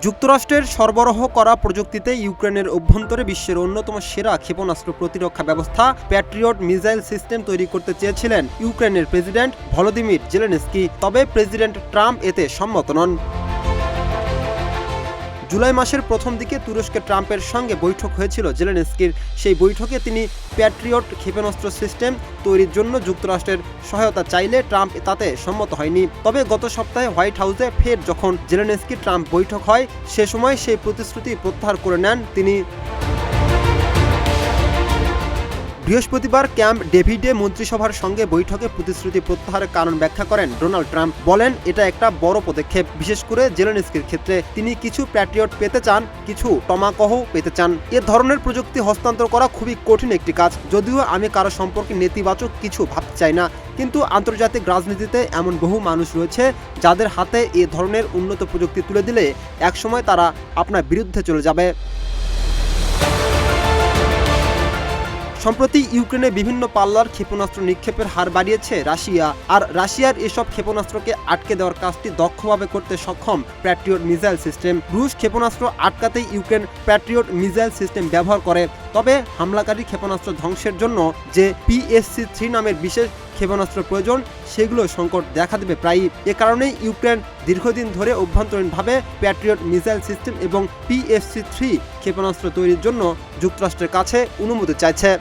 যুক্তরাষ্ট্রের সরবরাহ করা প্রযুক্তিতে ইউক্রেনের অভ্যন্তরে বিশ্বের অন্যতম সেরা ক্ষেপণাস্ত্র প্রতিরক্ষা ব্যবস্থা প্যাট্রিয়ট মিসাইল সিস্টেম তৈরি করতে চেয়েছিলেন ইউক্রেনের প্রেসিডেন্ট ভলোদিমির জেলেনস্কি। তবে প্রেসিডেন্ট ট্রাম্প এতে সম্মত নন। জুলাই মাসের প্রথম দিকে তুরস্কে ট্রাম্পের সঙ্গে বৈঠক হয়েছিল জেলেনস্কির। সেই বৈঠকে তিনি প্যাট্রিয়ট ক্ষেপণাস্ত্র সিস্টেম তৈরির জন্য যুক্তরাষ্ট্রের সহায়তা চাইলে ট্রাম্প তাতে সম্মত হয়নি। তবে গত সপ্তাহে হোয়াইট হাউসে ফের যখন জেলেনস্কি ট্রাম্প বৈঠক হয়, সে সময় সেই প্রতিশ্রুতি প্রত্যাহার করে নেন তিনি। বৃহস্পতিবার ক্যাম্প ডেভিডে মন্ত্রিসভার সঙ্গে বৈঠকে প্রতিশ্রুতি প্রত্যাহারের কারণ ব্যাখ্যা করেন ডোনাল্ড ট্রাম্প। বলেন, এটা একটা বড় পদক্ষেপ, বিশেষ করে জেলেনস্কির ক্ষেত্রে। তিনি কিছু প্যাট্রিয়ট পেতে চান, কিছু টমাকহ পেতে চান। এ ধরনের প্রযুক্তি হস্তান্তর করা খুবই কঠিন একটি কাজ। যদিও আমি কারো সম্পর্কে নেতিবাচক কিছু ভাবতে চাই না, কিন্তু আন্তর্জাতিক রাজনীতিতে এমন বহু মানুষ রয়েছে যাদের হাতে এ ধরনের উন্নত প্রযুক্তি তুলে দিলে একসময় তারা আপনার বিরুদ্ধে চলে যাবে। সম্প্রতি ইউক্রেনে বিভিন্ন পাল্লার ক্ষেপণাস্ত্র নিক্ষেপের হার বাড়িয়েছে রাশিয়া। আর রাশিয়ার এসব ক্ষেপণাস্ত্রকে আটকে দেওয়ার কাজটি দক্ষভাবে করতে সক্ষম প্যাট্রিয়ট মিসাইল সিস্টেম। রুশ ক্ষেপণাস্ত্র আটকাতেই ইউক্রেন প্যাট্রিয়ট মিসাইল সিস্টেম ব্যবহার করে। তবে হামলাকারী ক্ষেপণাস্ত্র ধ্বংসের জন্য যে PSC-3 নামের বিশেষ ক্ষেপণাস্ত্র প্রয়োজন, সেগুলো সংকট দেখা দেবে প্রায়ই। এ কারণেই ইউক্রেন দীর্ঘদিন ধরে অভ্যন্তরীণভাবে প্যাট্রিয়ট মিসাইল সিস্টেম এবং PSC-3 ক্ষেপণাস্ত্র তৈরির জন্য যুক্তরাষ্ট্রের কাছে অনুমতি চাইছে।